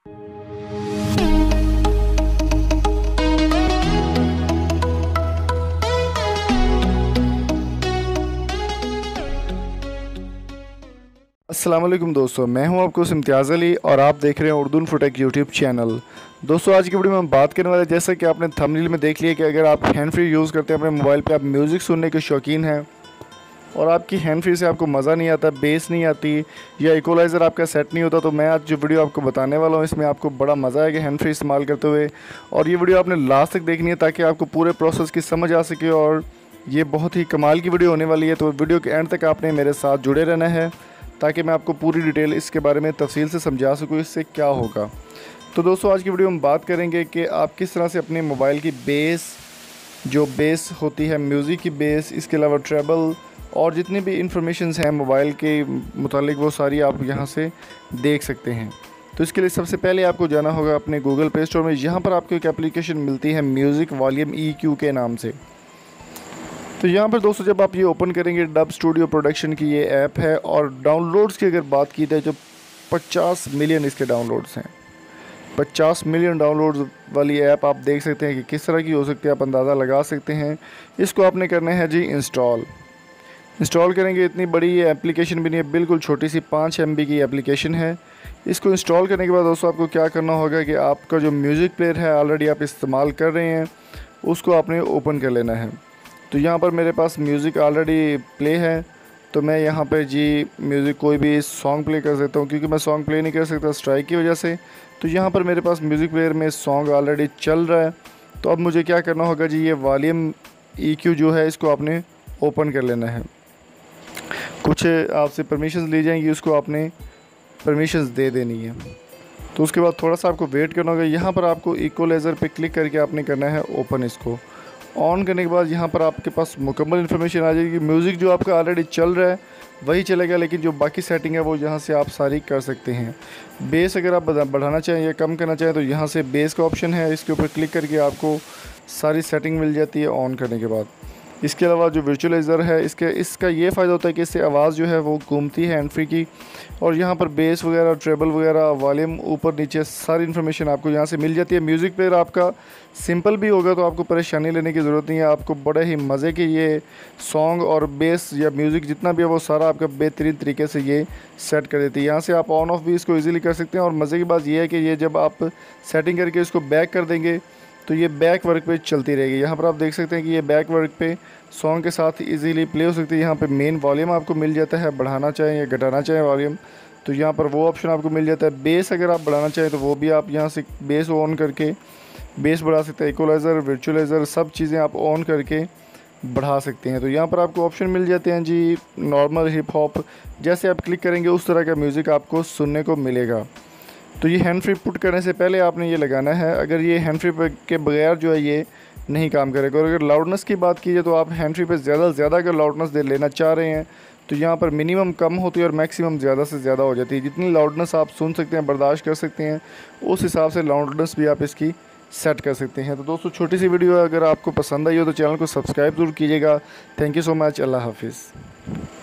अस्सलाम वालेकुम दोस्तों, मैं हूं आपको इम्तियाज़ अली और आप देख रहे हैं उर्दू इन्फोटेक यूट्यूब चैनल। दोस्तों आज की वीडियो में हम बात करने वाले, जैसा कि आपने थंबनेल में देख लिया कि अगर आप हैंड फ्री यूज़ करते हैं अपने मोबाइल पे, आप म्यूज़िक सुनने के शौकीन हैं और आपकी हैंड फ्री से आपको मज़ा नहीं आता, बेस नहीं आती या इक्वलाइज़र आपका सेट नहीं होता, तो मैं आज जो वीडियो आपको बताने वाला हूँ इसमें आपको बड़ा मज़ा आएगा हैंड फ्री इस्तेमाल करते हुए। और ये वीडियो आपने लास्ट तक देखनी है ताकि आपको पूरे प्रोसेस की समझ आ सके और ये बहुत ही कमाल की वीडियो होने वाली है। तो वीडियो के एंड तक आपने मेरे साथ जुड़े रहना है ताकि मैं आपको पूरी डिटेल इसके बारे में तफसील से समझा सकूँ इससे क्या होगा। तो दोस्तों आज की वीडियो में बात करेंगे कि आप किस तरह से अपने मोबाइल की बेस होती है, म्यूज़िक की बेस, इसके अलावा ट्रेबल और जितनी भी इंफॉर्मेशंस हैं मोबाइल के मुतालिक वो सारी आप यहाँ से देख सकते हैं। तो इसके लिए सबसे पहले आपको जाना होगा अपने गूगल प्ले स्टोर में। यहाँ पर आपको एक एप्लीकेशन मिलती है म्यूज़िक वॉल्यूम EQ के नाम से। तो यहाँ पर दोस्तों जब आप ये ओपन करेंगे, डब स्टूडियो प्रोडक्शन की ये ऐप है और डाउनलोड्स की अगर बात की जाए तो 50 मिलियन इसके डाउनलोड्स हैं। 50 मिलियन डाउनलोड्स वाली ऐप आप देख सकते हैं कि किस तरह की हो सकती है, आप अंदाज़ा लगा सकते हैं। इसको आपने करना है जी इंस्टॉल करेंगे। इतनी बड़ी ये एप्लीकेशन भी नहीं है, बिल्कुल छोटी सी 5 MB की एप्लीकेशन है। इसको इंस्टॉल करने के बाद दोस्तों आपको क्या करना होगा कि आपका जो म्यूज़िक प्लेयर है ऑलरेडी आप इस्तेमाल कर रहे हैं उसको आपने ओपन कर लेना है। तो यहाँ पर मेरे पास म्यूज़िक ऑलरेडी प्ले है, तो मैं यहाँ पे जी म्यूज़िक कोई भी सॉन्ग प्ले कर सकता हूँ, क्योंकि मैं सॉन्ग प्ले नहीं कर सकता स्ट्राइक की वजह से। तो यहाँ पर मेरे पास म्यूज़िक प्लेयर में सॉन्ग ऑलरेडी चल रहा है। तो अब मुझे क्या करना होगा जी, ये वॉल्यूम EQ जो है इसको आपने ओपन कर लेना है। कुछ आपसे परमिशंस ली जाएंगी, उसको आपने परमिशंस दे देनी है। तो उसके बाद थोड़ा सा आपको वेट करना होगा। यहाँ पर आपको इक्वलाइज़र पे क्लिक करके आपने करना है ओपन। इसको ऑन करने के बाद यहाँ पर आपके पास मुकम्मल इन्फॉर्मेशन आ जाएगी। म्यूज़िक जो आपका ऑलरेडी चल रहा है वही चलेगा, लेकिन जो बाकी सेटिंग है वो यहाँ से आप सारी कर सकते हैं। बेस अगर आप बढ़ाना चाहें या कम करना चाहें तो यहाँ से बेस का ऑप्शन है, इसके ऊपर क्लिक करके आपको सारी सेटिंग मिल जाती है ऑन करने के बाद। इसके अलावा जो वर्चुअलाइज़र है इसका ये फ़ायदा होता है कि इससे आवाज़ जो है वो घूमती है हैंड फ्री की, और यहाँ पर बेस वगैरह, ट्रेबल वगैरह, वॉल्यूम ऊपर नीचे सारी इन्फॉर्मेशन आपको यहाँ से मिल जाती है। म्यूज़िक प्लेयर आपका सिंपल भी होगा तो आपको परेशानी लेने की ज़रूरत नहीं है। आपको बड़े ही मज़े के ये सॉन्ग और बेस या म्यूज़िक जितना भी है वो सारा आपका बेहतरीन तरीके से ये सेट कर देती है। यहाँ से आप ऑन ऑफ भी इसको ईज़िली कर सकते हैं। और मज़े की बात यह है कि ये जब आप सेटिंग करके इसको बैक कर देंगे तो ये बैक वर्क पे चलती रहेगी। यहाँ पर आप देख सकते हैं कि ये बैक वर्क पे सॉन्ग के साथ इजीली प्ले हो सकती है। यहाँ पे मेन वॉल्यूम आपको मिल जाता है, बढ़ाना चाहें या घटाना चाहें वॉल्यूम तो यहाँ पर वो ऑप्शन आपको मिल जाता है। बेस अगर आप बढ़ाना चाहें तो वो भी आप यहाँ से बेस ऑन करके बेस बढ़ा सकते हैं। इक्वलाइज़र, वर्चुअलाइज़र सब चीज़ें आप ऑन करके बढ़ा सकते हैं। तो यहाँ पर आपको ऑप्शन मिल जाते हैं जी नॉर्मल, हिप हॉप, जैसे आप क्लिक करेंगे उस तरह का म्यूज़िक आपको सुनने को मिलेगा। तो ये हैंड फ्री पुट करने से पहले आपने ये लगाना है। अगर ये हैंड फ्री के बगैर जो है ये नहीं काम करेगा। और अगर लाउडनेस की बात की जाए तो आप हैंड फ्री पे ज़्यादा से ज़्यादा अगर लाउडनेस दे लेना चाह रहे हैं तो यहाँ पर मिनिमम कम होती है और मैक्सिमम ज़्यादा से ज़्यादा हो जाती है। जितनी लाउडनेस आप सुन सकते हैं, बर्दाश्त कर सकते हैं, उस हिसाब से लाउडनेस भी आप इसकी सेट कर सकते हैं। तो दोस्तों छोटी सी वीडियो है, अगर आपको पसंद आई हो तो चैनल को सब्सक्राइब ज़रूर कीजिएगा। Thank you so much. अल्लाह हाफिज़।